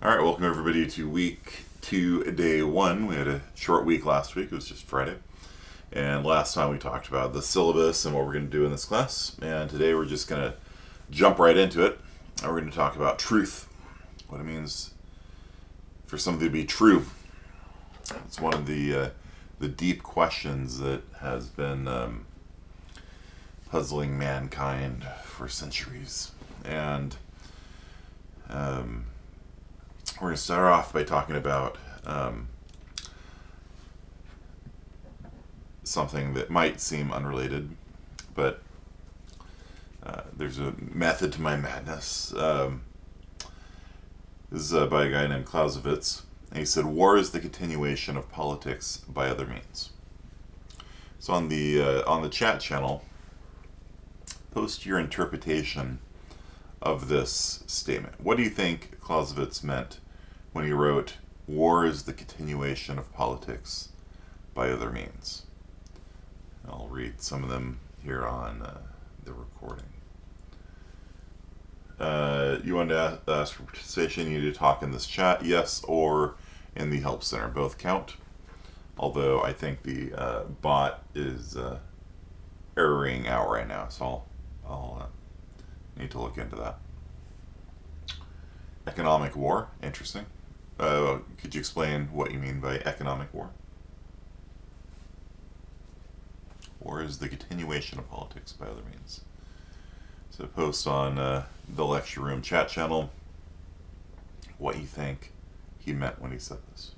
All right, welcome everybody to week 2, day 1. We had a short week last week. It was just Friday. And last time we talked about the syllabus and what we're going to do in this class. And today we're just going to jump right into it. And we're going to talk about truth, what it means for something to be true. It's one of the deep questions that has been puzzling mankind for centuries. And we're going to start off by talking about something that might seem unrelated, but there's a method to my madness. This is by a guy named Clausewitz. And he said, "War is the continuation of politics by other means." So on the chat channel, post your interpretation of this statement. What do you think Clausewitz meant when he wrote, "War is the continuation of politics by other means"? I'll read some of them here on the recording. You want to ask for participation, you need to talk in this chat, yes, or in the help center. Both count. Although I think the bot is erroring out right now, so I'll need to look into that. Economic war, interesting. Could you explain what you mean by economic war? War is the continuation of politics by other means. So post on the lecture room chat channel what you think he meant when he said this.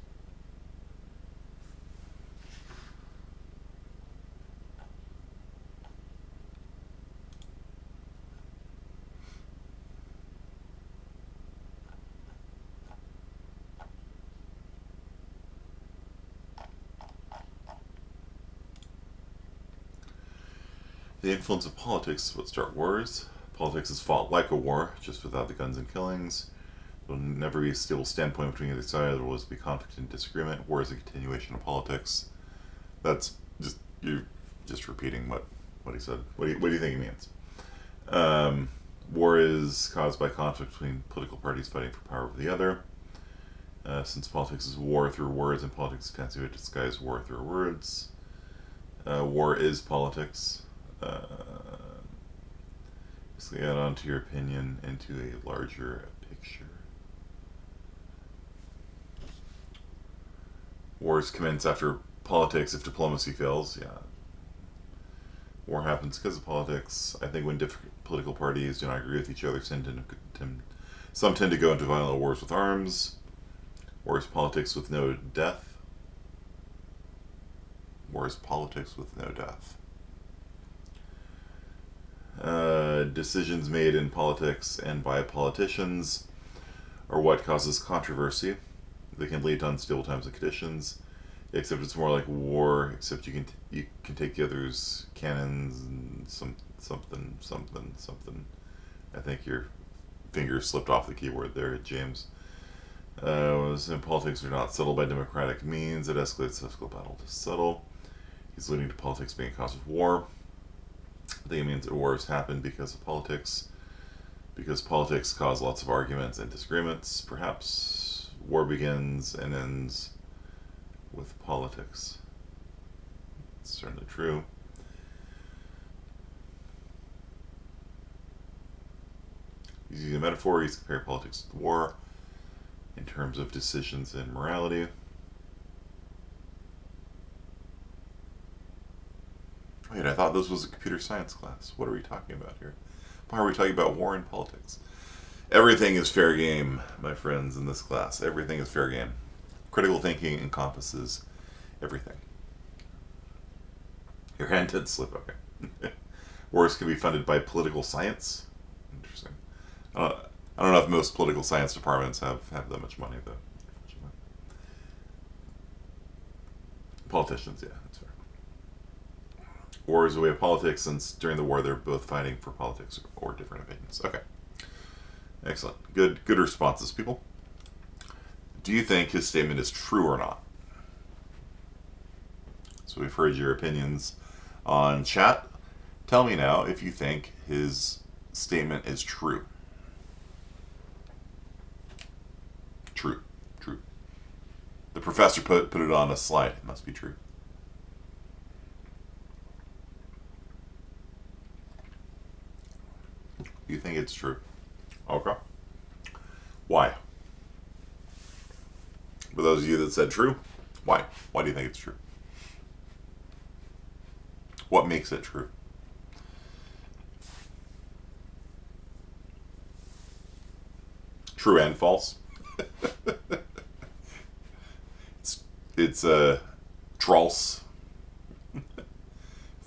The influence of politics would start wars. Politics is fought like a war, just without the guns and killings. There will never be a stable standpoint between either side. There will always be conflict and disagreement. War is a continuation of politics. That's just, you're just repeating what he said. What do you think he means? War is caused by conflict between political parties fighting for power over the other. Since politics is war through words and politics is fancy to disguise war through words. War is politics. Basically add on to your opinion into a larger picture. Wars commence after politics if diplomacy fails. Yeah. War happens because of politics. I think when different political parties do not agree with each other, some tend to go into violent wars with arms. War is politics with no death. War is politics with no death. Decisions made in politics and by politicians are what causes controversy. They can lead to unstable times and conditions. Except it's more like war. Except you can take the other's cannons and something. I think your finger slipped off the keyboard there, James. In politics are not settled by democratic means. It escalates the political battle to settle. He's leading to politics being a cause of war. I think it means that wars happen because of politics. Because politics cause lots of arguments and disagreements. Perhaps war begins and ends with politics. It's certainly true. Using a metaphor, he's comparing politics to war in terms of decisions and morality. Wait, I thought this was a computer science class. What are we talking about here? Why are we talking about war and politics? Everything is fair game, my friends, in this class. Everything is fair game. Critical thinking encompasses everything. Your hand did slip, okay. Wars can be funded by political science. Interesting. I don't know if most political science departments have that much money, though. Politicians, yeah, that's fair. War is a way of politics, since during the war they're both fighting for politics or different opinions. Okay. Excellent. Good responses, people. Do you think his statement is true or not? So we've heard your opinions on chat. Tell me now if you think his statement is true. The professor put it on a slide. It must be true. You think it's true? Okay. Why? For those of you that said true, why? Why do you think it's true? What makes it true? True and false. it's trolls.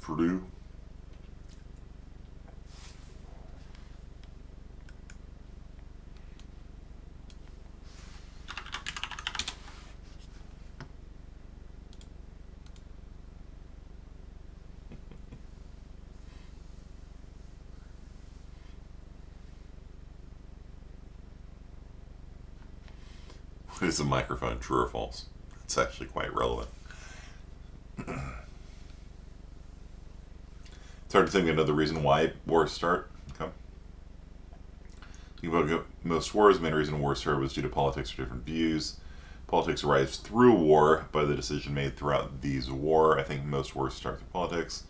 True. Is a microphone true or false? It's actually quite relevant. It's hard to think of another reason why wars start. Okay. Most wars, the main reason wars started was due to politics or different views. Politics arrives through war by the decision made throughout these war. I think most wars start through politics.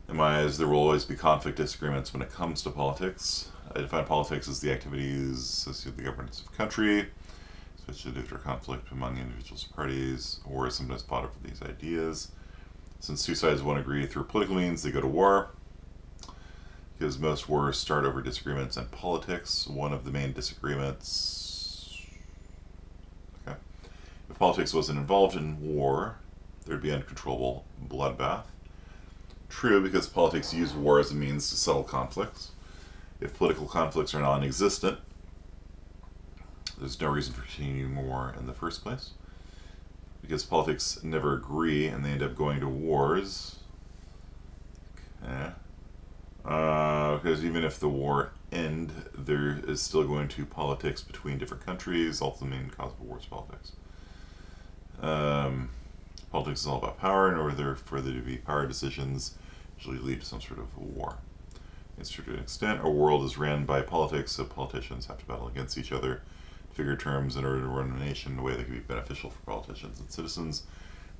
In my eyes, there will always be conflict disagreements when it comes to politics. I define politics as the activities associated with the governance of a country, especially due to conflict among individuals and parties, or is sometimes fought over these ideas. Since two sides won't agree through political means, they go to war. Because most wars start over disagreements in politics. One of the main disagreements... Okay. If politics wasn't involved in war, there'd be uncontrollable bloodbath. True, because politics use war as a means to settle conflicts. If political conflicts are non-existent, there's no reason for continuing war in the first place. Because politics never agree and they end up going to wars. Okay. Because even if the war end, there is still going to politics between different countries. Also, the main cause of war is politics. Politics is all about power. In order for there to be power, decisions usually lead to some sort of war. To a certain extent, our world is ran by politics, so politicians have to battle against each other to figure terms in order to run a nation in a way that can be beneficial for politicians and citizens.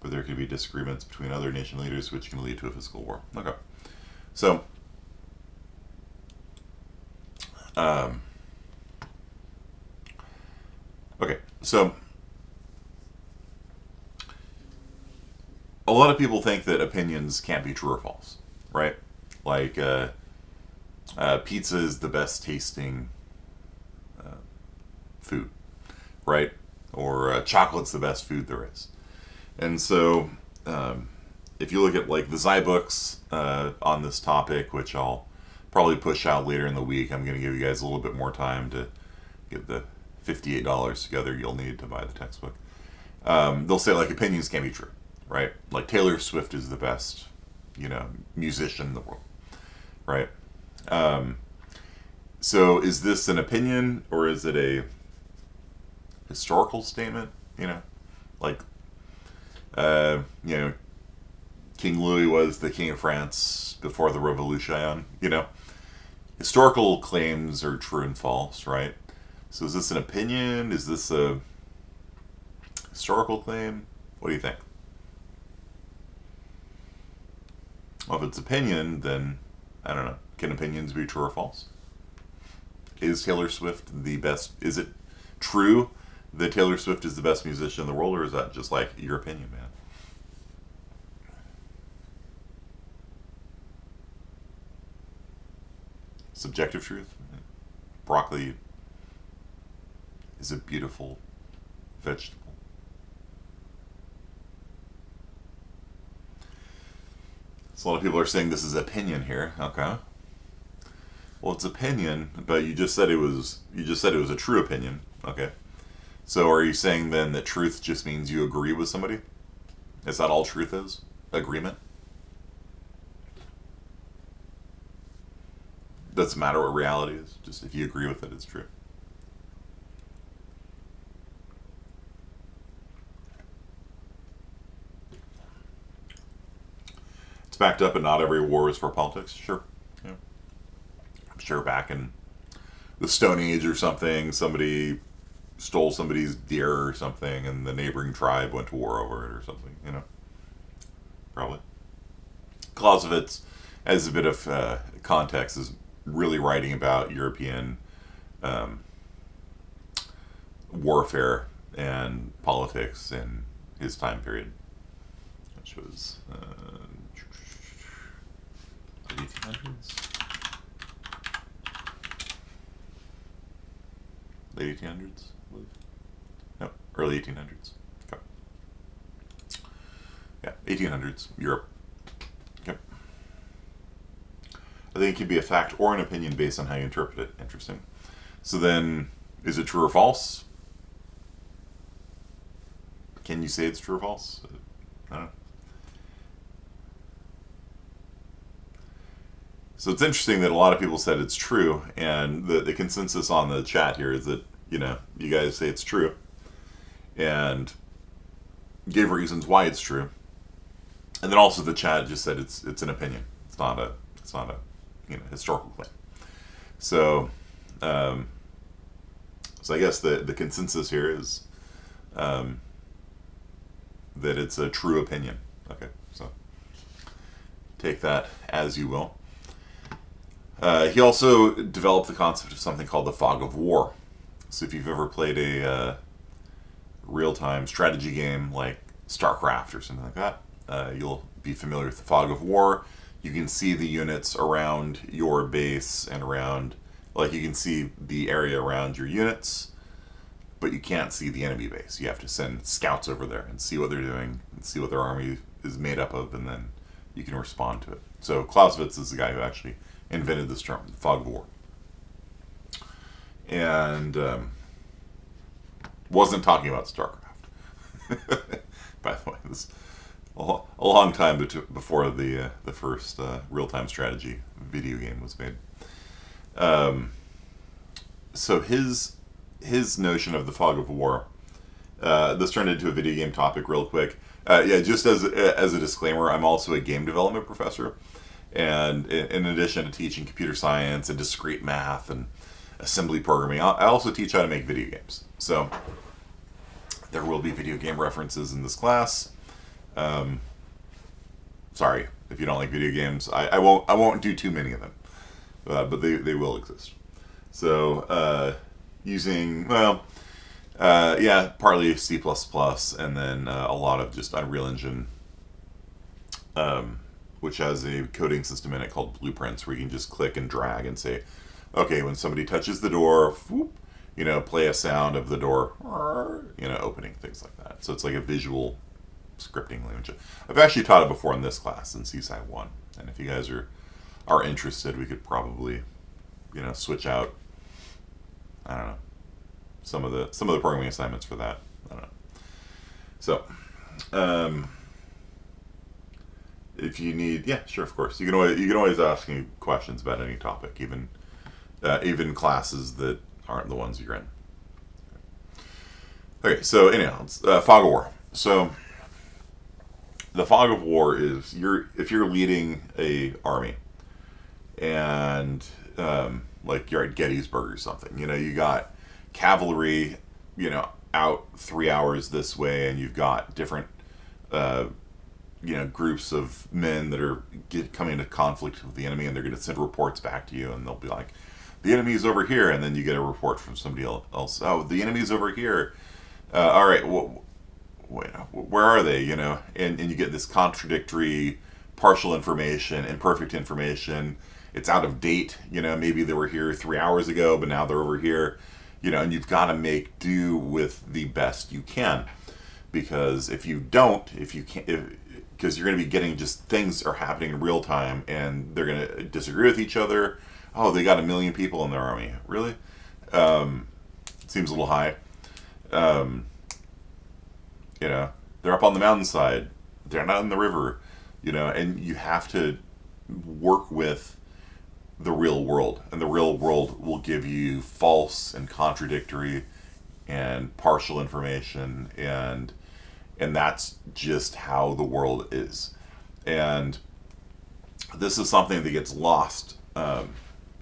But there can be disagreements between other nation leaders, which can lead to a physical war. Okay. So, a lot of people think that opinions can't be true or false, right? Like, pizza is the best tasting food, right? Or chocolate's the best food there is. And so, if you look at like the Zai books on this topic, which I'll probably push out later in the week, I'm going to give you guys a little bit more time to get the $58 together you'll need to buy the textbook. They'll say like opinions can't be true, right? Like Taylor Swift is the best, musician in the world, right? So is this an opinion or is it a historical statement? Like, King Louis was the king of France before the Revolution, Historical claims are true and false, right? So is this an opinion? Is this a historical claim? What do you think? Well, if it's opinion, then, I don't know. Can opinions be true or false? Is Taylor Swift the best? Is it true that Taylor Swift is the best musician in the world, or is that just like your opinion, man? Subjective truth? Broccoli is a beautiful vegetable. So a lot of people are saying this is opinion here. Okay. Well, it's opinion, but you just said it was a true opinion. Okay. So are you saying then that truth just means you agree with somebody? Is that all truth is? Agreement? Doesn't matter what reality is. Just if you agree with it, it's true. It's backed up, and not every war is for politics. Sure. Yeah. I'm sure back in the Stone Age or something, somebody stole somebody's deer or something, and the neighboring tribe went to war over it or something. Probably. Clausewitz, as a bit of context, is really writing about European um, warfare and politics in his time period, which was 1800s, late 1800s, I believe. No, early 1800s. Okay. Yeah, 1800s, Europe. Okay. I think it can be a fact or an opinion based on how you interpret it. Interesting. So then, is it true or false? Can you say it's true or false? I don't know. So it's interesting that a lot of people said it's true, and the consensus on the chat here is that, you guys say it's true, and gave reasons why it's true. And then also the chat just said it's an opinion. It's not a historical claim. So so I guess the consensus here is that it's a true opinion. Okay, so take that as you will. He also developed the concept of something called the fog of war. So if you've ever played a real-time strategy game like StarCraft or something like that, you'll be familiar with the fog of war. You can see the units around your base and around, like you can see the area around your units, but you can't see the enemy base. You have to send scouts over there and see what they're doing and see what their army is made up of, and then you can respond to it. So Clausewitz is the guy who actually invented this term, the fog of war. And wasn't talking about StarCraft. By the way, this is a long time before the first real-time strategy video game was made. So his notion of the fog of war, this turned into a video game topic real quick. Just as a disclaimer, I'm also a game development professor. And in addition to teaching computer science and discrete math and assembly programming, I also teach how to make video games. So there will be video game references in this class. Sorry if you don't like video games. I won't do too many of them, but they will exist. So using partly C++, and then a lot of just Unreal Engine, which has a coding system in it called blueprints, where you can just click and drag and say, okay, when somebody touches the door, whoop, play a sound of the door, opening, things like that. So it's like a visual scripting language. I've actually taught it before in this class in CSI 1, and if you guys are interested, we could probably, switch out, I don't know, some of the programming assignments for that. I don't know. So, if you need, yeah, sure, of course, you can always ask me questions about any topic, even classes that aren't the ones you're in. Okay, so anyhow, it's fog of war. So the fog of war is if you're leading a army, and like you're at Gettysburg or something, you got cavalry, out 3 hours this way, and you've got different groups of men that are coming into conflict with the enemy, and they're going to send reports back to you, and they'll be like, the enemy's over here, and then you get a report from somebody else. Oh, the enemy's over here. All right, where are they? And you get this contradictory, partial information, imperfect information. It's out of date. Maybe they were here 3 hours ago, but now they're over here. And you've got to make do with the best you can, because if you can't, because you're going to be getting just things are happening in real time, and they're going to disagree with each other. Oh, they got 1 million people in their army. Really? Seems a little high. They're up on the mountainside. They're not in the river. And you have to work with the real world. And the real world will give you false and contradictory and partial information. And that's just how the world is. And this is something that gets lost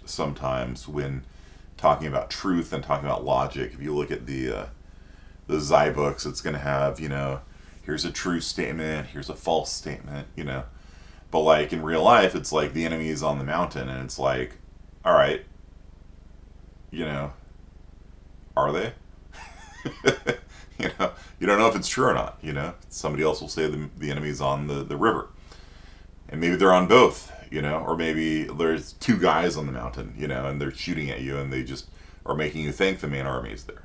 sometimes when talking about truth and talking about logic. If you look at the Zai books, it's going to have, here's a true statement, here's a false statement, But like in real life, it's like the enemy is on the mountain, and it's like, all right, are they? You don't know if it's true or not. Somebody else will say the enemy's on the river, and maybe they're on both. Or maybe there's two guys on the mountain, and they're shooting at you, and they just are making you think the main army is there.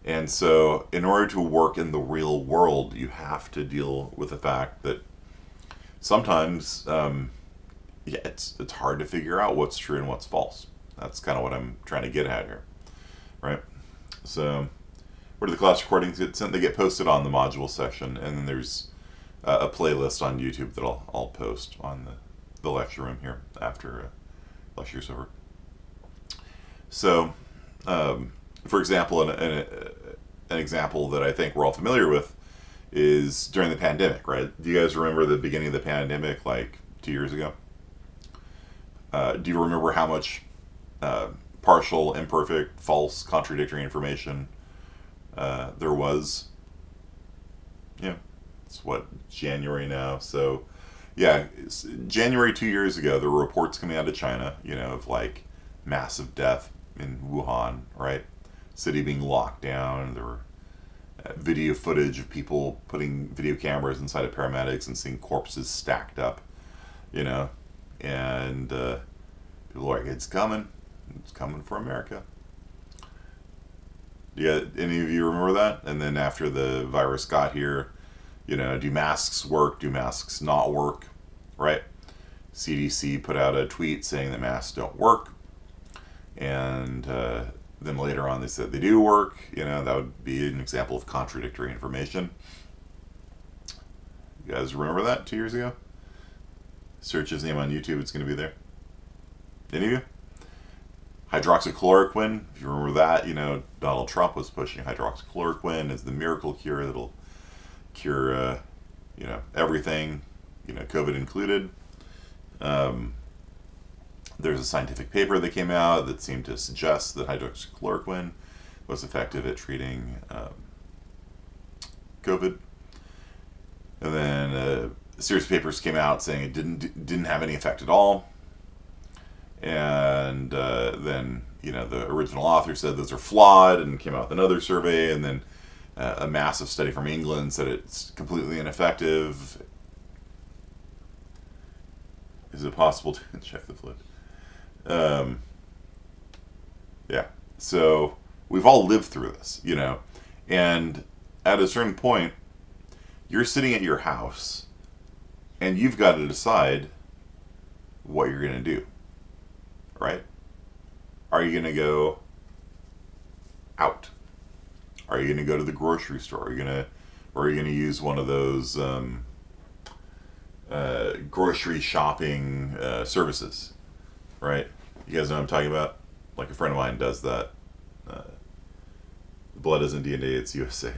And so, in order to work in the real world, you have to deal with the fact that sometimes, it's hard to figure out what's true and what's false. That's kind of what I'm trying to get at here, right? So, where do the class recordings get sent? They get posted on the module section, and then there's a playlist on YouTube that I'll post on the lecture room here after lecture's over. So, for example, an example that I think we're all familiar with is during the pandemic, right? Do you guys remember the beginning of the pandemic, like 2 years ago? Do you remember how much partial, imperfect, false, contradictory information there was? Yeah, it's January now. So, yeah, January 2 years ago, there were reports coming out of China, of like massive death in Wuhan, right? City being locked down. There were video footage of people putting video cameras inside of paramedics and seeing corpses stacked up, and people were like, it's coming for America. Yeah, any of you remember that? And then after the virus got here, do masks work? Do masks not work? Right? CDC put out a tweet saying that masks don't work. And then later on they said they do work. That would be an example of contradictory information. You guys remember that 2 years ago? Search his name on YouTube, it's going to be there. Any of you? Hydroxychloroquine, if you remember that, Donald Trump was pushing hydroxychloroquine as the miracle cure that'll cure, everything, COVID included. There's a scientific paper that came out that seemed to suggest that hydroxychloroquine was effective at treating COVID. And then a series of papers came out saying it didn't have any effect at all. And then, the original author said those are flawed and came out with another survey. And then a massive study from England said it's completely ineffective. Is it possible to check the flood? Yeah. So we've all lived through this, and at a certain point, you're sitting at your house and you've got to decide what you're going to do, right? Are you going to go out? Are you going to go to the grocery store? Are you going to use one of those grocery shopping services, right? You guys know what I'm talking about? Like a friend of mine does that. Blood isn't DNA, it's USA.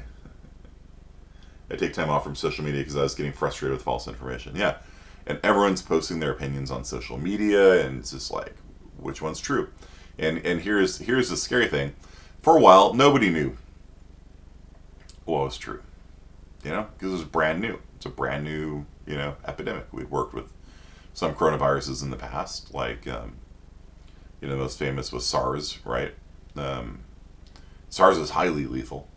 I take time off from social media because I was getting frustrated with false information. Yeah, and everyone's posting their opinions on social media, and it's just like, which one's true? And here's the scary thing. For a while, nobody knew what was true, because it was brand new. It's a brand new, epidemic. We've worked with some coronaviruses in the past, like, most famous was SARS, right? SARS is highly lethal,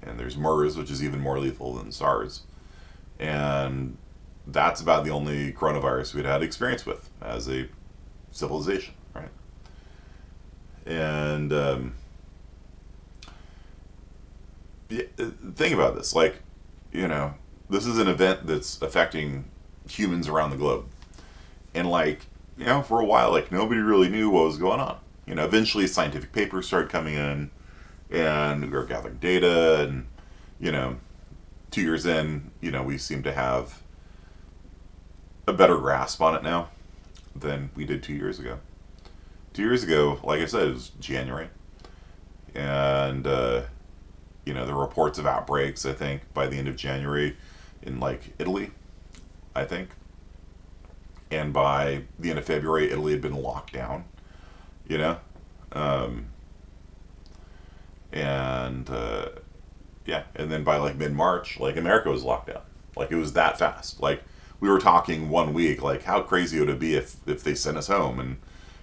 and there's MERS, which is even more lethal than SARS, and that's about the only coronavirus we'd had experience with as a civilization, right? And think about this, like, this is an event that's affecting humans around the globe, and like, for a while, like, nobody really knew what was going on. Eventually scientific papers started coming in, and we were gathering data, and 2 years in, we seem to have a better grasp on it now than we did 2 years ago. 2 years ago, like I said, it was January, and there were reports of outbreaks, I think, by the end of January in, like, Italy, I think. And by the end of February, Italy had been locked down, Um, and yeah, and then by like mid-March, like America was locked down. Like it was that fast. Like we were talking 1 week. Like how crazy would it be if they sent us home? And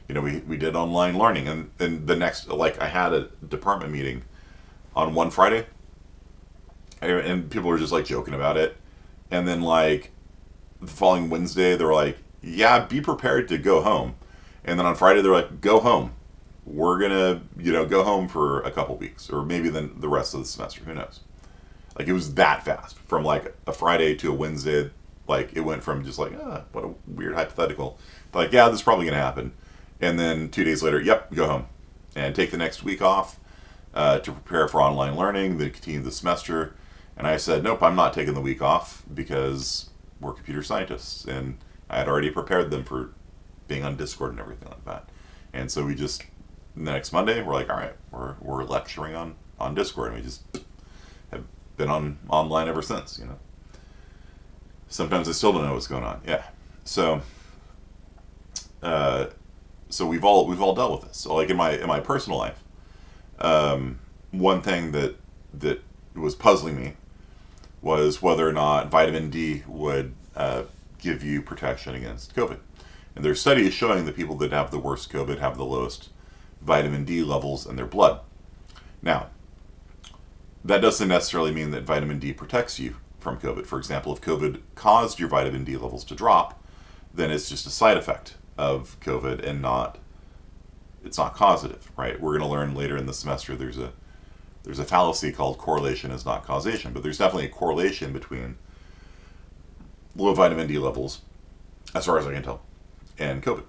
we did online learning, and the next, like I had a department meeting on one Friday, and people were just like joking about it, and then like the following Wednesday they were like, yeah, be prepared to go home, and then on Friday they're like, go home. We're gonna go home for a couple weeks, or maybe then the rest of the semester. Who knows? Like it was that fast from like a Friday to a Wednesday. Like it went from just like what a weird hypothetical, to like yeah, this is probably gonna happen, and then 2 days later, yep, go home and take the next week off to prepare for online learning, then continue the semester. And I said, nope, I'm not taking the week off because we're computer scientists, and I had already prepared them for being on Discord and everything like that. And so we just the next Monday we're like, all right, we're lecturing on Discord, and we just have been on online ever since. Sometimes I still don't know what's going on. Yeah, so so we've all dealt with this. So like in my personal life, one thing that was puzzling me was whether or not vitamin D would give you protection against COVID. And there's studies showing that people that have the worst COVID have the lowest vitamin D levels in their blood. Now, that doesn't necessarily mean that vitamin D protects you from COVID. For example, if COVID caused your vitamin D levels to drop, then it's just a side effect of COVID and it's not causative, right? We're going to learn later in the semester there's a fallacy called correlation is not causation, but there's definitely a correlation between low vitamin D levels, as far as I can tell, and COVID.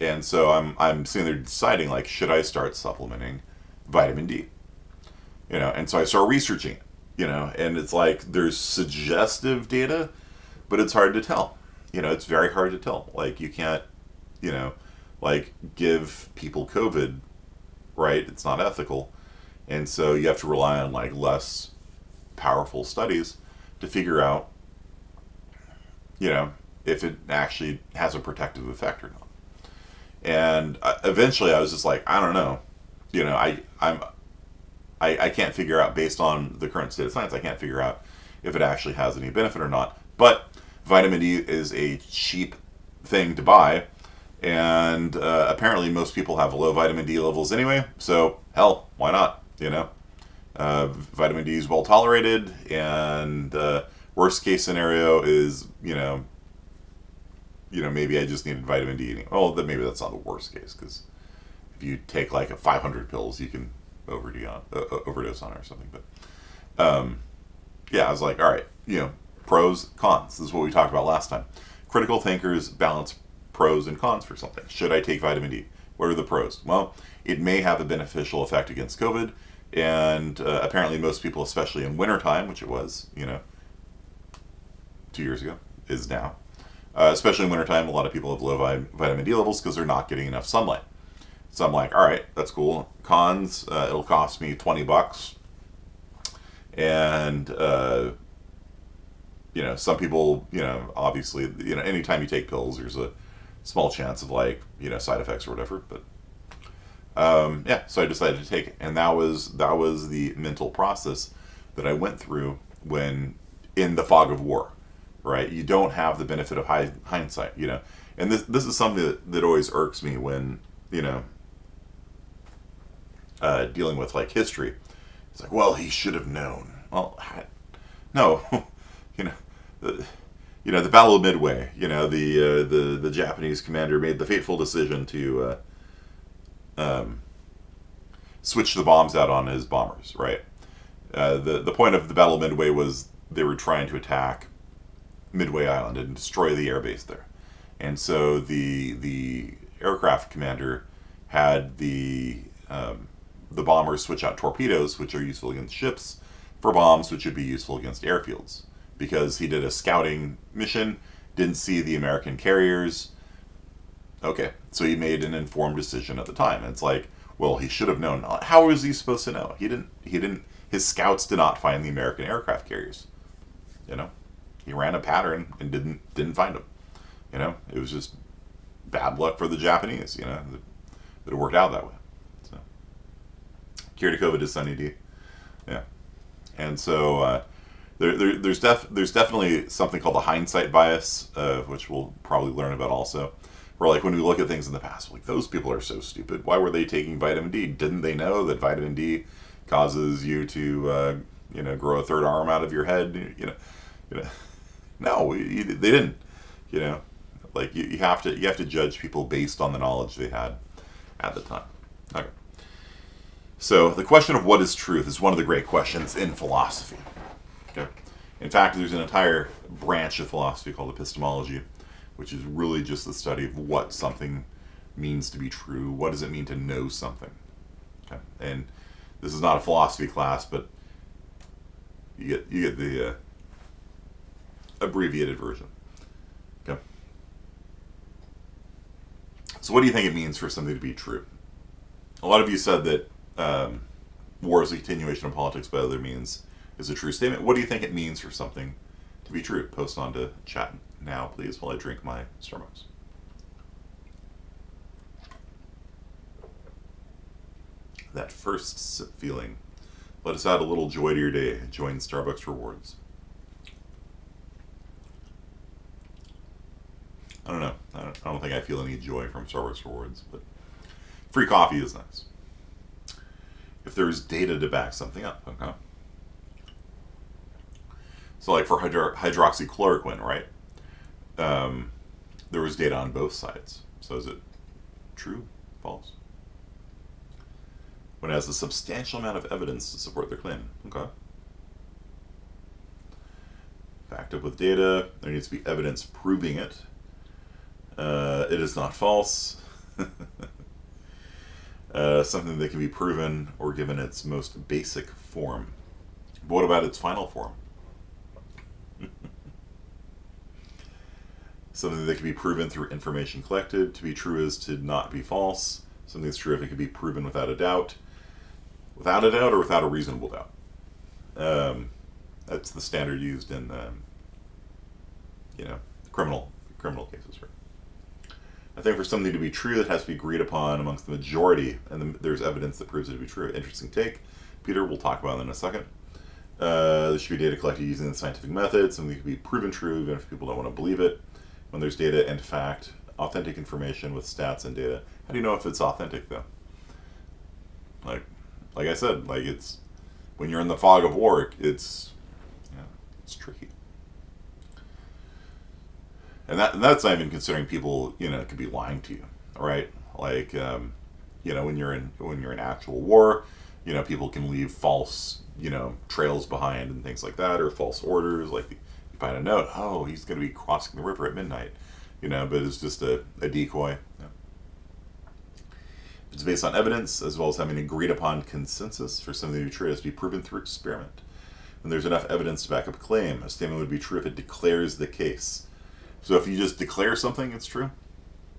And so I'm sitting there deciding, like, should I start supplementing vitamin D? And so I start researching it, and it's like there's suggestive data, but it's hard to tell. It's very hard to tell. Like you can't, like give people COVID, right? It's not ethical. And so you have to rely on like less powerful studies to figure out, if it actually has a protective effect or not. And eventually I was just like, I don't know. I can't figure out, based on the current state of science, I can't figure out if it actually has any benefit or not. But vitamin D is a cheap thing to buy, and apparently most people have low vitamin D levels anyway, so hell, why not? Vitamin D is well tolerated, and worst case scenario is, maybe I just needed vitamin D. Well, then maybe that's not the worst case, because if you take like 500 pills, you can overdose on it or something. But yeah, I was like, all right, pros, cons. This is what we talked about last time. Critical thinkers balance pros and cons for something. Should I take vitamin D? What are the pros? Well, it may have a beneficial effect against COVID, and apparently most people, especially in wintertime, which it was, 2 years ago, is now. Especially in wintertime, a lot of people have low vitamin D levels because they're not getting enough sunlight. So I'm like, all right, that's cool. Cons, it'll cost me $20. And, some people, obviously, anytime you take pills, there's a small chance of like, side effects or whatever. But, yeah, so I decided to take it. And that was the mental process that I went through when in the fog of war, right? You don't have the benefit of hindsight, And this is something that always irks me when, dealing with like history. It's like, well, he should have known. Well, no, the Battle of Midway. The Japanese commander made the fateful decision to switch the bombs out on his bombers. Right. The point of the Battle of Midway was they were trying to attack Midway Island and destroy the airbase there, and so the aircraft commander had the bombers switch out torpedoes, which are useful against ships, for bombs, which would be useful against airfields. Because he did a scouting mission, didn't see the American carriers. Okay, so he made an informed decision at the time. And it's like, well, he should have known. How was he supposed to know? He didn't. His scouts did not find the American aircraft carriers. He ran a pattern and didn't find them. It was just bad luck for the Japanese. That it worked out that way. Cure to COVID is Sunny D. Yeah. And so there's definitely something called the hindsight bias, which we'll probably learn about also. Where like when we look at things in the past, like those people are so stupid. Why were they taking vitamin D? Didn't they know that vitamin D causes you to grow a third arm out of your head? No, they didn't. You know, like you have to judge people based on the knowledge they had at the time. Okay. So the question of what is truth is one of the great questions in philosophy. Okay. In fact, there's an entire branch of philosophy called epistemology, which is really just the study of what something means to be true. What does it mean to know something? Okay. And this is not a philosophy class, but you get the abbreviated version. Okay. So what do you think it means for something to be true? A lot of you said that war is a continuation of politics by other means is a true statement. What do you think it means for something to be true? Post on to chat now, please, while I drink my Starbucks. That first sip feeling. Let us add a little joy to your day. Join Starbucks rewards. I don't know. I don't think I feel any joy from Starbucks rewards, but free coffee is nice. If there's data to back something up, okay? So like for hydroxychloroquine, right? There was data on both sides. So is it true, false? When it has a substantial amount of evidence to support their claim, okay? Backed up with data, there needs to be evidence proving it. It is not false. Something that can be proven or given its most basic form. But what about its final form? Something that can be proven through information collected. To be true is to not be false. Something that's true if it can be proven without a doubt. Without a doubt or without a reasonable doubt. That's the standard used in criminal cases, right? I think for something to be true, it has to be agreed upon amongst the majority, and there's evidence that proves it to be true. Interesting take. Peter, we'll talk about that in a second. There should be data collected using the scientific method. Something can be proven true even if people don't want to believe it. When there's data and fact, authentic information with stats and data. How do you know if it's authentic, though? Like I said, like it's when you're in the fog of war, it's tricky. And that's not even considering people, could be lying to you, right? Like, when you're in actual war, people can leave false, trails behind and things like that, or false orders. Like, you find a note, oh, he's going to be crossing the river at midnight, but it's just a decoy. Yeah. It's based on evidence as well as having agreed upon consensus for something to be true. It has to be proven through experiment. When there's enough evidence to back up a claim, a statement would be true if it declares the case. So if you just declare something, it's true.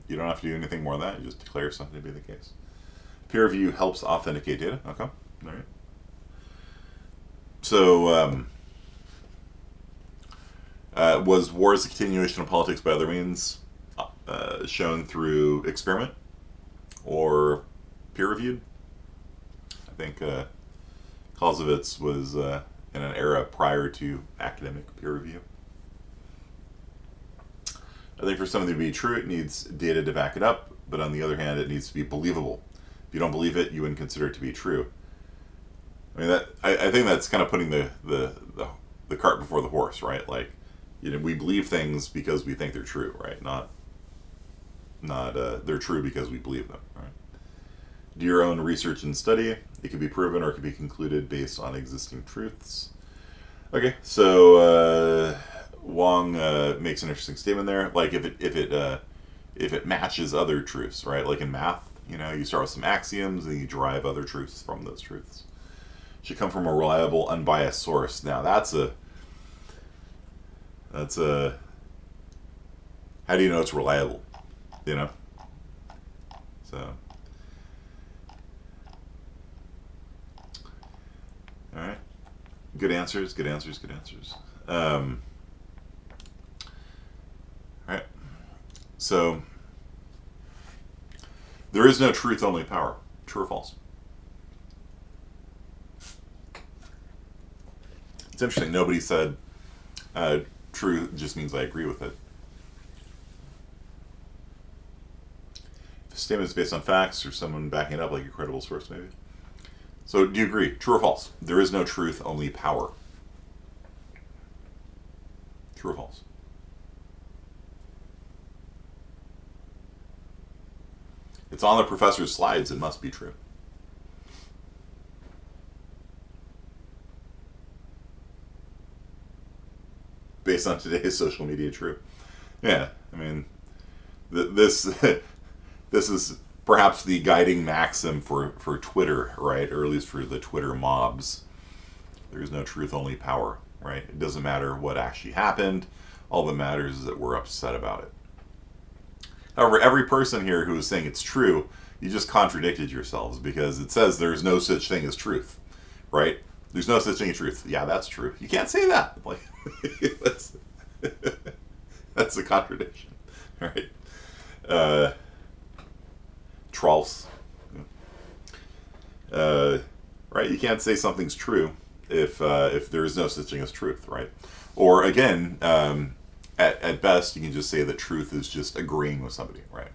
You don't have to do anything more than that. You just declare something to be the case. Peer review helps authenticate data. Okay. All right. So, was war as a continuation of politics by other means shown through experiment or peer-reviewed? I think Clausewitz was in an era prior to academic peer review. I think for something to be true, it needs data to back it up, but on the other hand, it needs to be believable. If you don't believe it, you wouldn't consider it to be true. I mean, I think that's kind of putting the cart before the horse, right? Like, we believe things because we think they're true, right? Not they're true because we believe them, right? Do your own research and study. It can be proven or it can be concluded based on existing truths. Okay, so Wong makes an interesting statement there. Like if it matches other truths, right? Like in math, you start with some axioms and you derive other truths from those truths. Should come from a reliable, unbiased source. Now that's a how do you know it's reliable? So all right, good answers. All right, so there is no truth, only power. True or false? It's interesting. Nobody said true just means I agree with it. If a statement is based on facts or someone backing it up, like a credible source, maybe. So, do you agree? True or false? There is no truth, only power. True or false? It's on the professor's slides. It must be true. Based on today's social media, true. Yeah, I mean, this this is perhaps the guiding maxim for Twitter, right? Or at least for the Twitter mobs. There is no truth, only power, right? It doesn't matter what actually happened. All that matters is that we're upset about it. However, every person here who is saying it's true, you just contradicted yourselves because it says there's no such thing as truth, right? There's no such thing as truth. Yeah, that's true. You can't say that. Like, that's a contradiction, right? Trolls. Right? You can't say something's true if there is no such thing as truth, right? Or again, at best, you can just say that truth is just agreeing with somebody, right?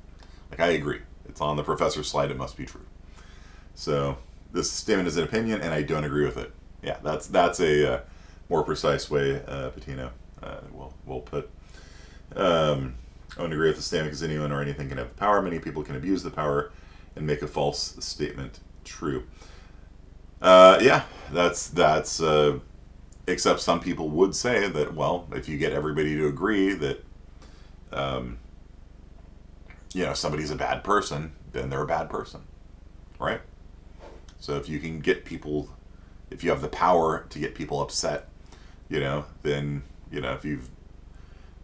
Like, I agree. It's on the professor's slide. It must be true. So this statement is an opinion, and I don't agree with it. Yeah, that's a more precise way, Patino will put. I don't agree with the statement because anyone or anything can have the power. Many people can abuse the power and make a false statement true. Yeah, that's except some people would say that, well, if you get everybody to agree that somebody's a bad person, then they're a bad person, right? So if you can get people, if you have the power to get people upset, then if you've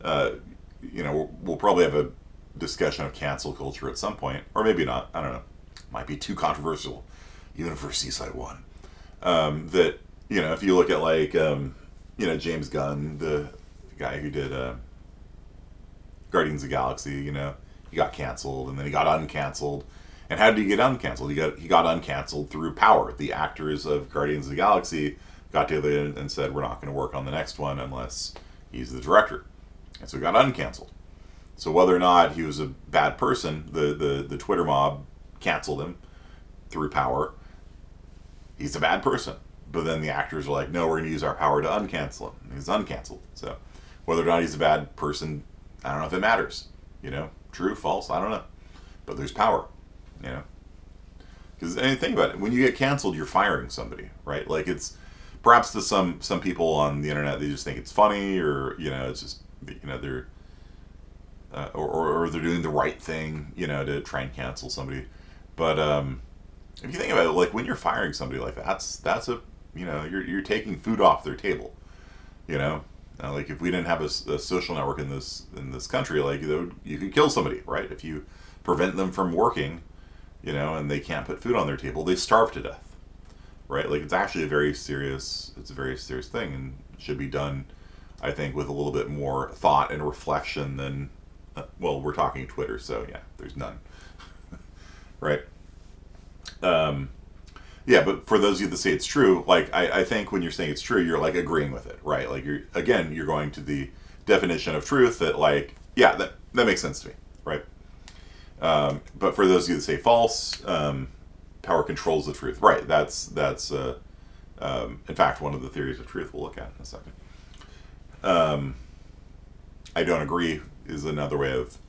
we'll probably have a discussion of cancel culture at some point, or maybe not. I don't know. Might be too controversial, even for Seaside One. That if you look at like James Gunn, the guy who did Guardians of the Galaxy, he got canceled and then he got uncanceled. And how did he get uncanceled? He got uncanceled through power. The actors of Guardians of the Galaxy got together and said, we're not going to work on the next one unless he's the director. And so he got uncanceled. So whether or not he was a bad person, the Twitter mob canceled him through power. He's a bad person. But then the actors are like, no, we're going to use our power to uncancel him. And he's uncanceled. So whether or not he's a bad person, I don't know if it matters. True, false, I don't know. But there's power, Because think about it. When you get canceled, you're firing somebody, right? Like, it's perhaps to some people on the internet, they just think it's funny, or it's just they're or they're doing the right thing, to try and cancel somebody. But if you think about it, like, when you're firing somebody like that, that's a you're taking food off their table. Like, if we didn't have a social network in this country, like, you could kill somebody, right? If you prevent them from working, and they can't put food on their table, they starve to death, right? Like, it's actually a very serious thing, and should be done, I think, with a little bit more thought and reflection than, we're talking Twitter, so yeah, there's none, right? Yeah, but for those of you that say it's true, like, I think when you're saying it's true, you're, like, agreeing with it, right? Like, you're going to the definition of truth that, like, yeah, that makes sense to me, right? But for those of you that say false, power controls the truth, right? That's in fact one of the theories of truth we'll look at in a second. I don't agree is another way of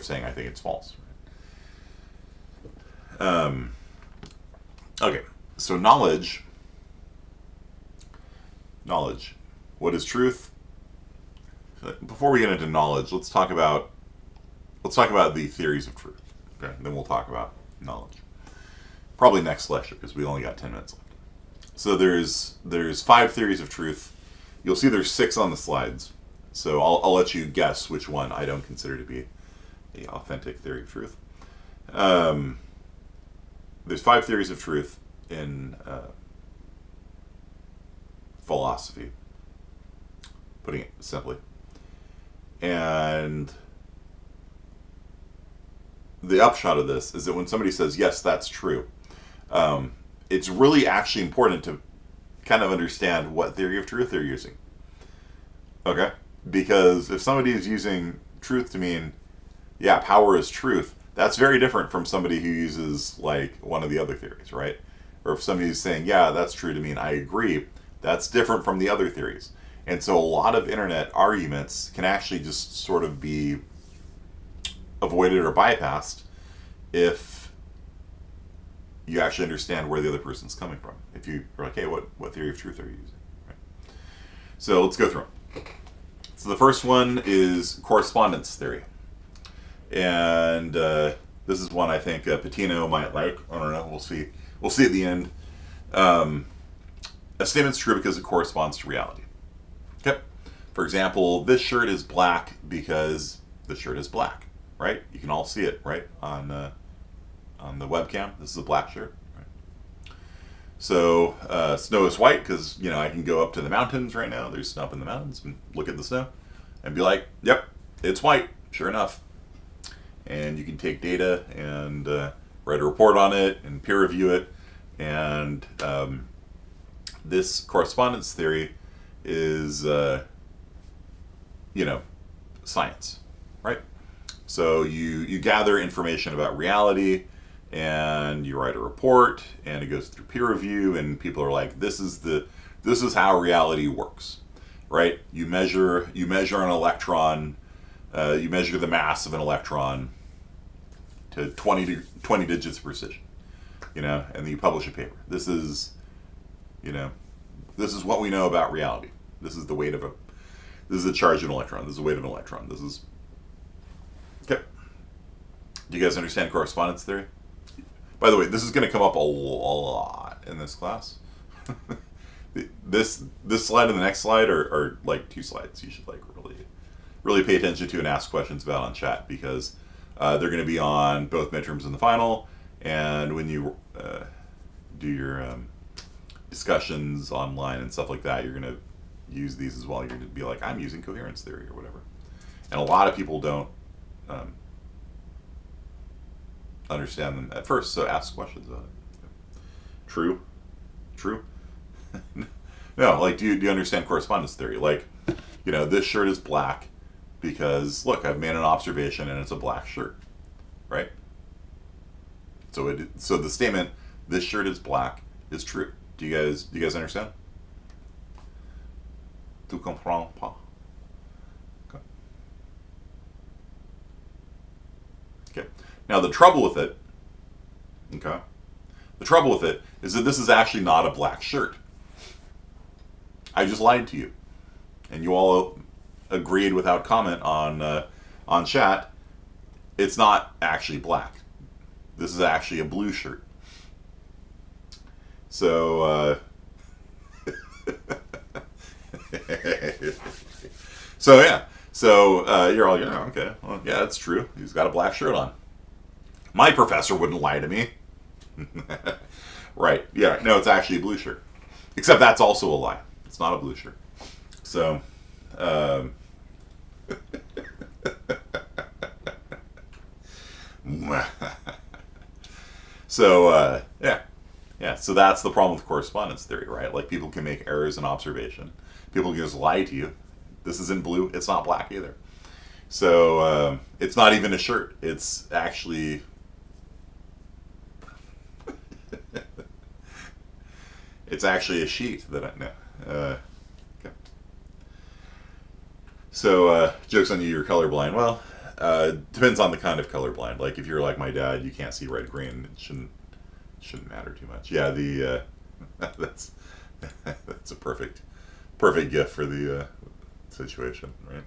saying I think it's false. Okay, so knowledge. What is truth? Before we get into knowledge, let's talk about the theories of truth. Okay, then we'll talk about knowledge. Probably next lecture, because we only got 10 minutes left. So there's 5 theories of truth. You'll see there's 6 on the slides. So I'll let you guess which one I don't consider to be the authentic theory of truth. There's 5 theories of truth in philosophy, putting it simply. And the upshot of this is that when somebody says, yes, that's true, it's really actually important to kind of understand what theory of truth they're using. Okay? Because if somebody is using truth to mean, yeah, power is truth, that's very different from somebody who uses, like, one of the other theories, right? Or if somebody's saying, yeah, that's true to mean I agree, that's different from the other theories. And so a lot of internet arguments can actually just sort of be avoided or bypassed if you actually understand where the other person's coming from. If you're like, hey, what theory of truth are you using? Right. So let's go through them. So the first one is correspondence theory. And this is one I think Patino might like. I don't know. We'll see. We'll see at the end. A statement's true because it corresponds to reality. Okay. For example, this shirt is black because the shirt is black. Right? You can all see it, right, on the webcam. This is a black shirt. Right? So snow is white because I can go up to the mountains right now. There's snow up in the mountains and look at the snow and be like, yep, it's white. Sure enough. And you can take data and write a report on it and peer review it. And this correspondence theory is, science, right? So you gather information about reality and you write a report and it goes through peer review and people are like, this is how reality works, right? You measure an electron. You measure the mass of an electron to 20 digits of precision, and then you publish a paper. This is what we know about reality. This is the charge of an electron. This is the weight of an electron. This is, okay. Do you guys understand correspondence theory? By the way, this is going to come up a lot in this class. This slide and the next slide are like two slides you should really pay attention to and ask questions about on chat, because they're going to be on both midterms and the final, and when you do your discussions online and stuff like that, you're going to use these as well. You're going to be like, I'm using coherence theory or whatever. And a lot of people don't understand them at first, so ask questions about it. True? No, like, do you understand correspondence theory? Like, this shirt is black because, look, I've made an observation and it's a black shirt, right? So the statement, this shirt is black, is true. Do you guys understand? Tu comprends pas? Okay. Now the trouble with it, is that this is actually not a black shirt. I just lied to you, and you all agreed without comment on chat. It's not actually black. This is actually a blue shirt. So, yeah. So you're all, yeah, okay. Well, yeah, that's true. He's got a black shirt on. My professor wouldn't lie to me. Right. Yeah. No, it's actually a blue shirt. Except that's also a lie. It's not a blue shirt. So, yeah. So that's the problem with correspondence theory, right? Like, people can make errors in observation. People can just lie to you. This isn't blue. It's not black either. So it's not even a shirt. It's actually a sheet that I know. Okay. So jokes on you, you're colorblind. Well, depends on the kind of colorblind. Like, if you're like my dad, you can't see red green. It shouldn't matter too much. Yeah, that's a perfect gift for the situation, right?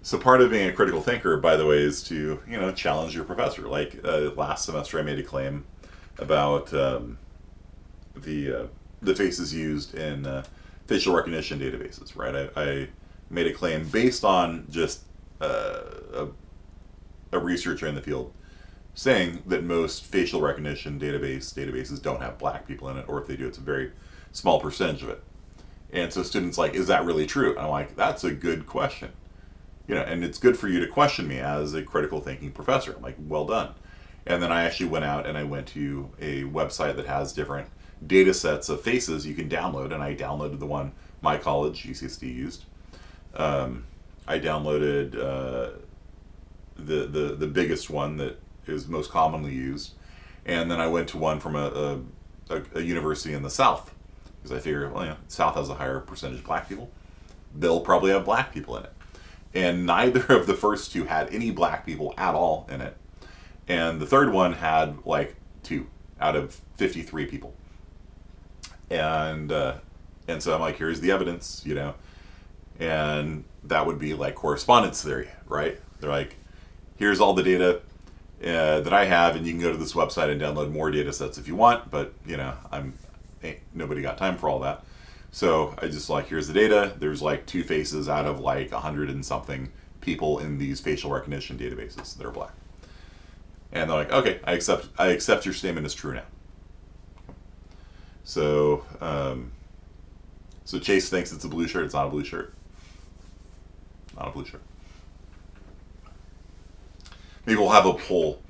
So part of being a critical thinker, by the way, is to challenge your professor. Like, last semester, I made a claim about the faces used in facial recognition databases. Right, I made a claim based on just a researcher in the field saying that most facial recognition databases don't have black people in it, or if they do, it's a very small percentage of it. And so students like, is that really true? And I'm like, that's a good question. and it's good for you to question me as a critical thinking professor. I'm like, well done. And then I actually went out and I went to a website that has different data sets of faces you can download, and I downloaded the one my college, UCSD, used. I downloaded the biggest one that is most commonly used, and then I went to one from a university in the South, because I figured, well, South has a higher percentage of black people. They'll probably have black people in it. And neither of the first two had any black people at all in it. And the third one had like 2 out of 53 people. And so I'm like, here's the evidence, and that would be like correspondence theory, right? They're like, here's all the data that I have, and you can go to this website and download more data sets if you want, but nobody got time for all that. So I just like, here's the data. There's like 2 faces out of like 100 and something people in these facial recognition databases that are black. And they're like, okay, I accept your statement as true now. So so Chase thinks it's a blue shirt. It's not a blue shirt. Not a blue shirt. Maybe we'll have a poll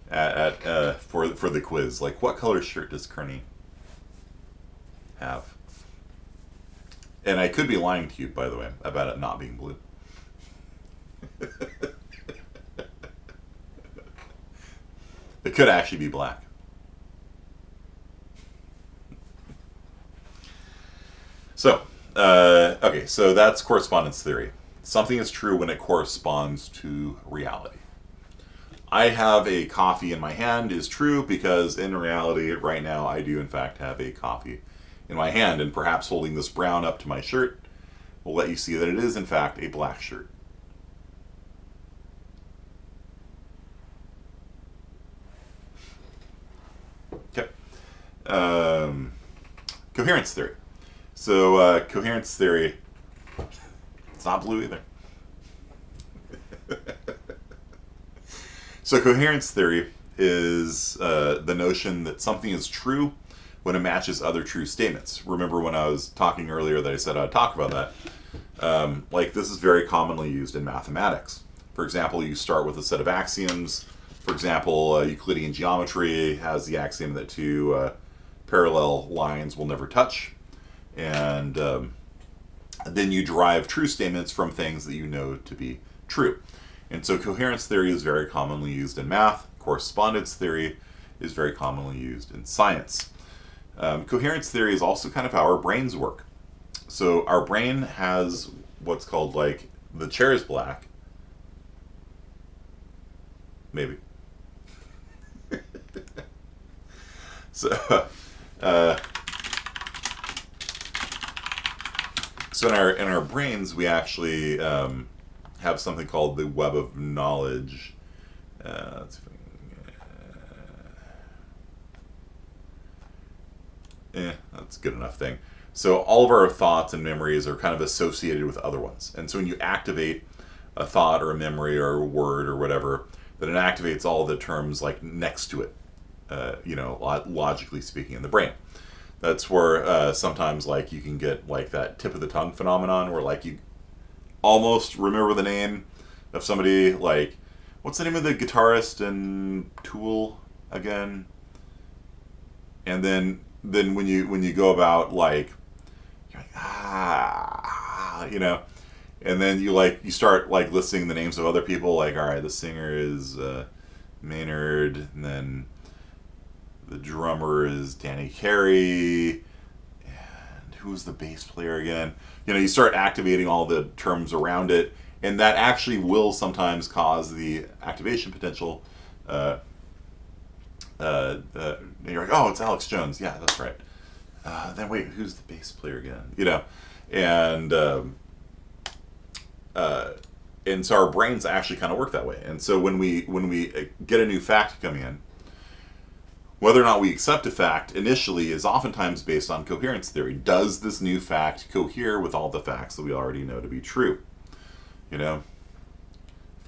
for the quiz. Like, what color shirt does Kearney have? And I could be lying to you, by the way, about it not being blue. It could actually be black. So, okay, so that's correspondence theory. Something is true when it corresponds to reality. I have a coffee in my hand is true because in reality, right now, I do in fact have a coffee in my hand, and perhaps holding this brown up to my shirt will let you see that it is in fact a black shirt. Okay. Coherence theory. So coherence theory, it's not blue either. So coherence theory is the notion that something is true when it matches other true statements. Remember when I was talking earlier that I said I'd talk about that? Like, this is very commonly used in mathematics. For example, you start with a set of axioms. For example, Euclidean geometry has the axiom that 2 parallel lines will never touch. And then you derive true statements from things that you know to be true. And so coherence theory is very commonly used in math. Correspondence theory is very commonly used in science. Coherence theory is also kind of how our brains work. So our brain has what's called, like, the chair is black. Maybe. So in our brains, we actually have something called the web of knowledge. That's a good enough thing. So all of our thoughts and memories are kind of associated with other ones. And so when you activate a thought or a memory or a word or whatever, then it activates all the terms like next to it, logically speaking, in the brain. That's where sometimes like you can get like that tip of the tongue phenomenon where like you almost remember the name of somebody, like, what's the name of the guitarist in Tool again? And then when you go about like, you're like, and then you start like listing the names of other people, like, all right, the singer is Maynard, and then the drummer is Danny Carey, and who's the bass player again? You start activating all the terms around it, and that actually will sometimes cause the activation potential. You're like, oh, it's Alex Jones. Yeah, that's right. Then wait, who's the bass player again? And so our brains actually kind of work that way. And so when we get a new fact coming in, whether or not we accept a fact initially is oftentimes based on coherence theory. Does this new fact cohere with all the facts that we already know to be true? For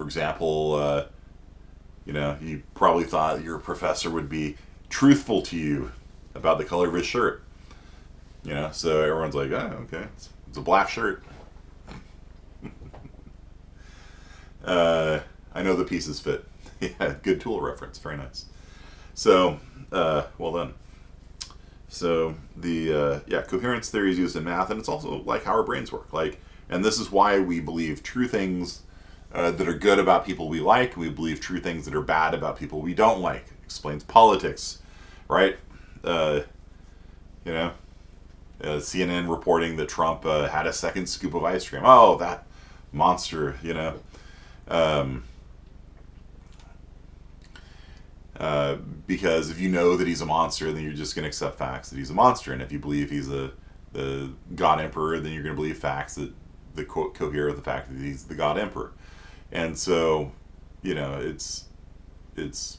example, you probably thought your professor would be truthful to you about the color of his shirt. So everyone's like, oh, okay, it's a black shirt. I know the pieces fit. Yeah, good tool reference. Very nice. So, well done. So the coherence theory is used in math, and it's also like how our brains work. Like, and this is why we believe true things that are good about people we like. We believe true things that are bad about people we don't like. Explains politics, right? Uh, you know, CNN reporting that Trump had a second scoop of ice cream. Oh, that monster! Um, because if you know that he's a monster, then you're just going to accept facts that he's a monster. And if you believe he's the God Emperor, then you're going to believe facts that cohere with the fact that he's the God Emperor. And so, it's it's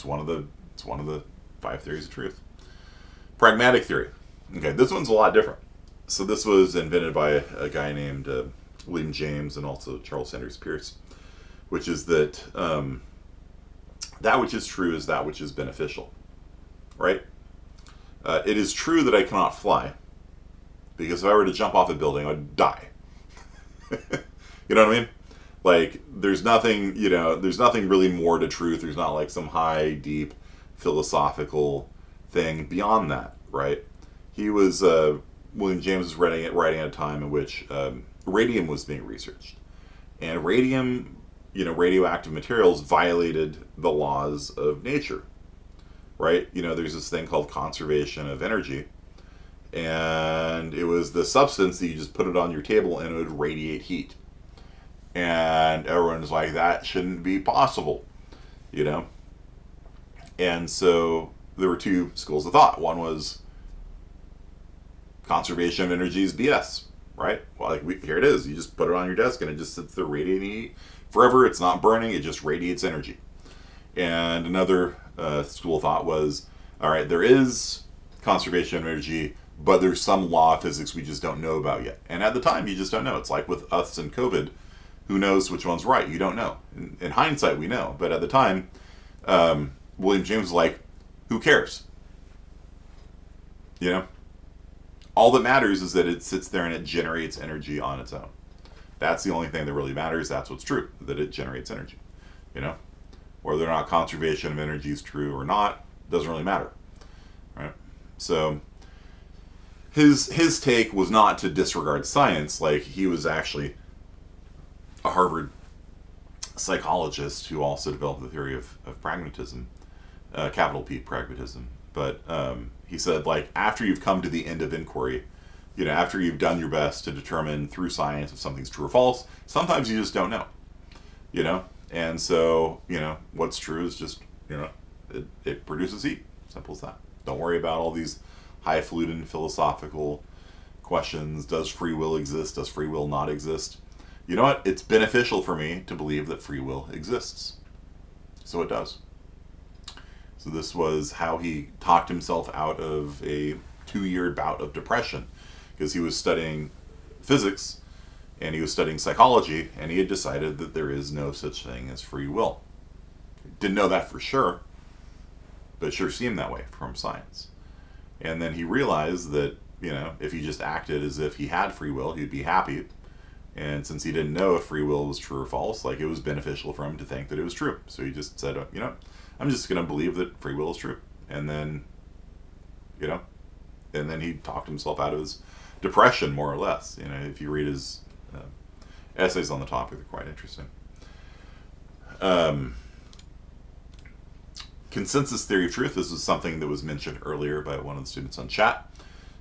one of the five theories of truth. Pragmatic theory. Okay, this one's a lot different. So this was invented by a guy named William James and also Charles Sanders Peirce, which is that that which is true is that which is beneficial, right? It is true that I cannot fly, because if I were to jump off a building, I'd die. You know what I mean? Like, there's nothing really more to truth. There's not like some high, deep, philosophical thing beyond that, right? He was, William James was writing at a time in which radium was being researched. And radium, radioactive materials violated the laws of nature, right? There's this thing called conservation of energy. And it was the substance that you just put it on your table and it would radiate heat. And everyone's like, that shouldn't be possible, And so there were two schools of thought. One was conservation of energy is BS, right? Well, here it is. You just put it on your desk and it just sits there radiating heat forever. It's not burning. It just radiates energy. And another school of thought was, all right, there is conservation of energy, but there's some law of physics we just don't know about yet. And at the time, you just don't know. It's like with us and COVID. Who knows which one's right? You don't know. In hindsight, we know. But at the time, William James was like, who cares? All that matters is that it sits there and it generates energy on its own. That's the only thing that really matters. That's what's true, that it generates energy. Whether or not conservation of energy is true or not doesn't really matter, right? So his take was not to disregard science. Like, he was actually a Harvard psychologist who also developed the theory of pragmatism, capital P pragmatism. But he said, like, after you've come to the end of inquiry, after you've done your best to determine through science if something's true or false, sometimes you just don't know, And so, what's true is just, it produces heat. Simple as that. Don't worry about all these highfalutin philosophical questions. Does free will exist? Does free will not exist? You know what? It's beneficial for me to believe that free will exists. So it does. So this was how he talked himself out of a 2-year bout of depression, because he was studying physics and he was studying psychology, and he had decided that there is no such thing as free will. Didn't know that for sure, but it sure seemed that way from science. And then he realized that, if he just acted as if he had free will, he'd be happy. And since he didn't know if free will was true or false, like, it was beneficial for him to think that it was true. So he just said, I'm just going to believe that free will is true. And then, and then he talked himself out of his depression, more or less. If you read his essays on the topic, they're quite interesting. Consensus theory of truth. This was something that was mentioned earlier by one of the students on chat,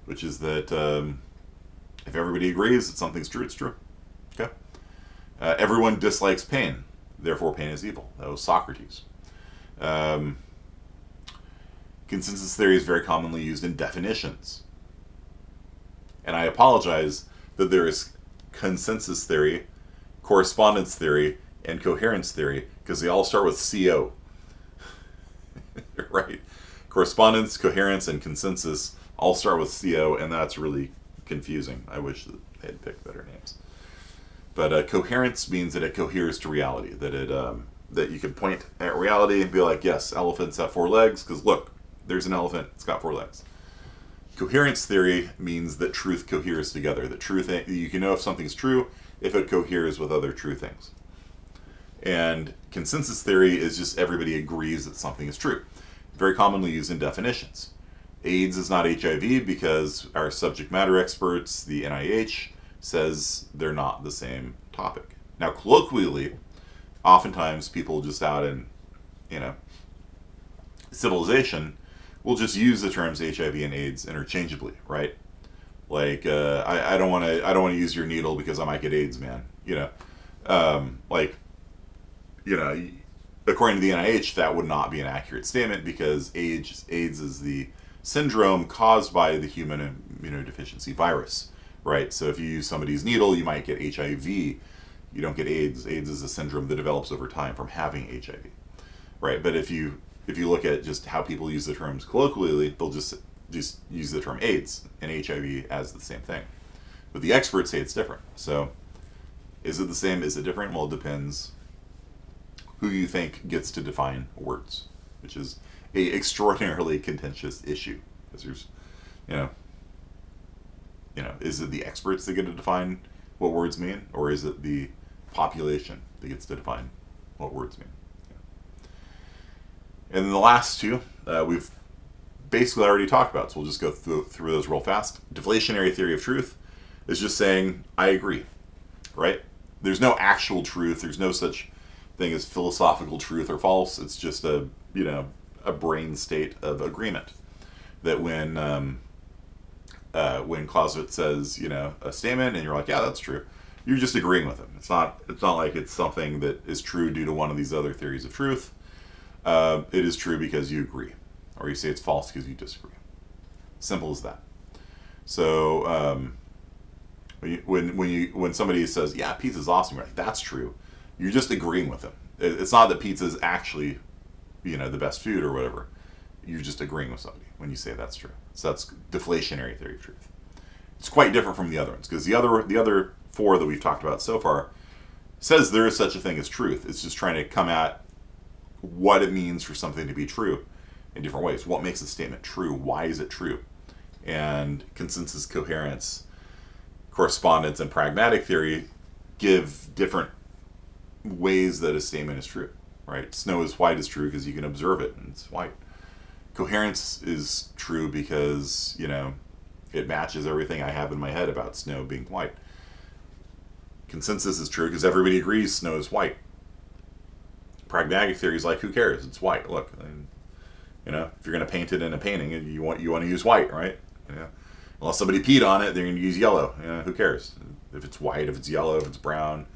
which is that if everybody agrees that something's true, it's true. Okay. Everyone dislikes pain, therefore pain is evil. That was Socrates. Consensus theory is very commonly used in definitions. And I apologize that there is consensus theory, correspondence theory, and coherence theory, because they all start with CO. Right? Correspondence, coherence, and consensus all start with CO, and that's really confusing. I wish that they had picked better names. But coherence means that it coheres to reality, that it that you can point at reality and be like, yes, elephants have 4 legs, because look, there's an elephant, it's got 4 legs. Coherence theory means that truth coheres together. That truth, you can know if something's true if it coheres with other true things. And consensus theory is just everybody agrees that something is true. Very commonly used in definitions. AIDS is not HIV because our subject matter experts, the NIH, says they're not the same topic. Now, colloquially, oftentimes people just out in, civilization will just use the terms HIV and AIDS interchangeably, right? Like, I don't want to use your needle because I might get AIDS, man. According to the NIH, that would not be an accurate statement because AIDS is the syndrome caused by the human immunodeficiency virus, right? So if you use somebody's needle, you might get HIV. You don't get AIDS. AIDS is a syndrome that develops over time from having HIV, right? But if you look at just how people use the terms colloquially, they'll just use the term AIDS and HIV as the same thing. But the experts say it's different. So is it the same? Is it different? Well, it depends who you think gets to define words, which is a extraordinarily contentious issue. Because there's, is it the experts that get to define what words mean, or is it the population that gets to define what words mean? And then the last two, we've basically already talked about, so we'll just go through those real fast. Deflationary theory of truth is just saying, I agree, right? There's no actual truth. There's no such thing as philosophical truth or false. It's just a brain state of agreement. That when Clausewitz says, a statement and you're like, yeah, that's true, you're just agreeing with him. It's not like it's something that is true due to one of these other theories of truth. It is true because you agree, or you say it's false because you disagree. Simple as that. So when somebody says, yeah, pizza's awesome, you're like, that's true, you're just agreeing with them. It's not that pizza is actually, the best food or whatever. You're just agreeing with somebody when you say that's true. So that's deflationary theory of truth. It's quite different from the other ones, because the other four that we've talked about so far says there is such a thing as truth. It's just trying to come at what it means for something to be true in different ways. What makes a statement true? Why is it true? And consensus, coherence, correspondence, and pragmatic theory give different ways that a statement is true, right? Snow is white is true because you can observe it and it's white. Coherence is true because, it matches everything I have in my head about snow being white. Consensus is true because everybody agrees snow is white. Pragmatic theory is like, who cares? It's white. Look, if you're going to paint it in a painting, you want to use white, right? Unless somebody peed on it, they're going to use yellow. Who cares? If it's white, if it's yellow, if it's brown.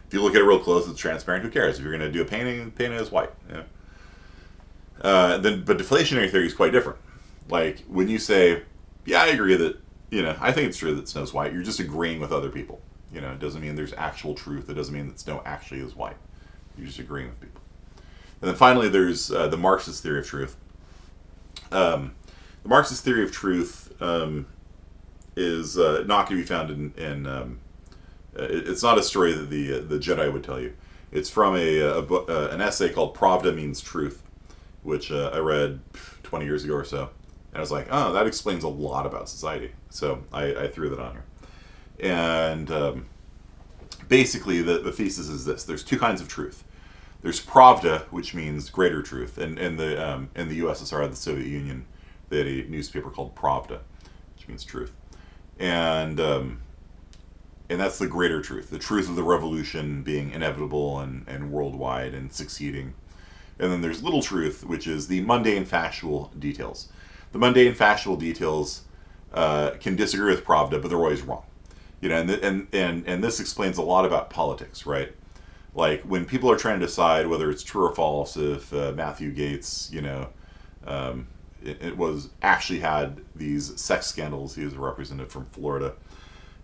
If you look at it real close, it's transparent. Who cares? If you're going to do a painting, paint it as white. But deflationary theory is quite different. Like when you say, yeah, I agree that, I think it's true that snow's white, you're just agreeing with other people. It doesn't mean there's actual truth. It doesn't mean that snow actually is white. You're just agreeing with people. And then finally, there's the Marxist theory of truth. The Marxist theory of truth is not going to be found in it's not a story that the Jedi would tell you. It's from an essay called Pravda Means Truth, which I read 20 years ago or so. And I was like, oh, that explains a lot about society. So I threw that on here. And basically, the thesis is this. There's two kinds of truth. There's Pravda, which means greater truth. And in the USSR, the Soviet Union, they had a newspaper called Pravda, which means truth. And that's the greater truth. The truth of the revolution being inevitable and worldwide and succeeding. And then there's little truth, which is the mundane factual details. The mundane factual details can disagree with Pravda, but they're always wrong. And this explains a lot about politics, right? Like when people are trying to decide whether it's true or false, if Matthew Gates, it was actually had these sex scandals. He was a representative from Florida.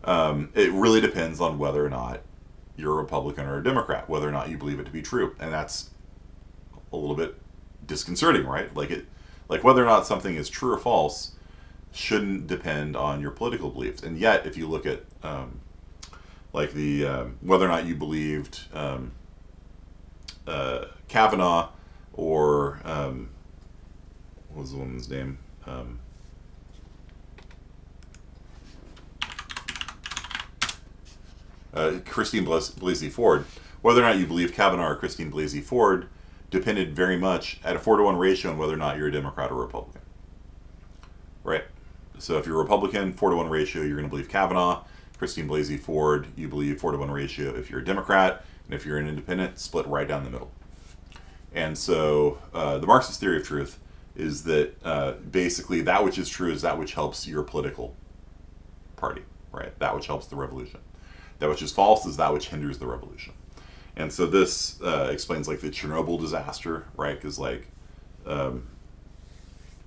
It really depends on whether or not you're a Republican or a Democrat, whether or not you believe it to be true, and that's a little bit disconcerting, right? Like whether or not something is true or false shouldn't depend on your political beliefs, and yet if you look at whether or not you believed Kavanaugh or what was the woman's name? Christine Blasey Ford, whether or not you believe Kavanaugh or Christine Blasey Ford depended very much at a 4-to-1 ratio on whether or not you're a Democrat or Republican. Right? So if you're a Republican, 4-to-1 ratio, you're going to believe Kavanaugh. Christine Blasey Ford, you believe 4-to-1 ratio if you're a Democrat. And if you're an independent, split right down the middle. And so the Marxist theory of truth is that basically that which is true is that which helps your political party, right? That which helps the revolution. That which is false is that which hinders the revolution. And so this explains like the Chernobyl disaster, right? Because like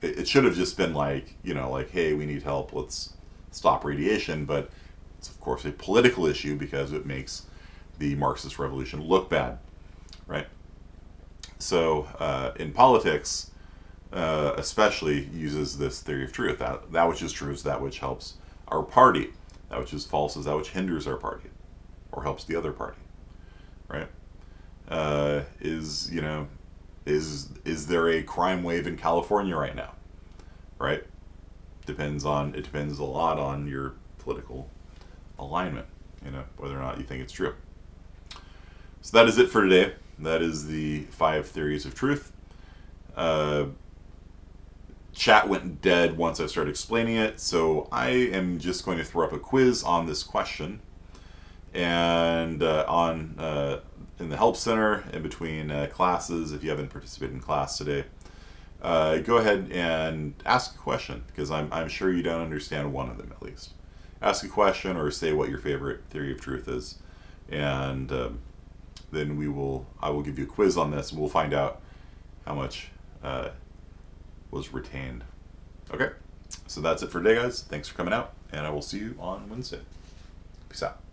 it should have just been like, you know, like, hey, we need help, let's stop radiation. But it's of course a political issue because it makes the Marxist revolution look bad, right? So in politics, especially uses this theory of truth. That which is true is that which helps our party. That which is false is that which hinders our party or helps the other party, right? Is there a crime wave in California right now, right? It depends a lot on your political alignment, you know, whether or not you think it's true. So that is it for today. That is the 5 theories of truth. Chat went dead once I started explaining it, so I am just going to throw up a quiz on this question. And in the Help Center, in between classes, if you haven't participated in class today, go ahead and ask a question, because I'm sure you don't understand one of them at least. Ask a question or say what your favorite theory of truth is, and then I will give you a quiz on this, and we'll find out how much was retained. Okay, so that's it for today, guys. Thanks for coming out, and I will see you on Wednesday. Peace out.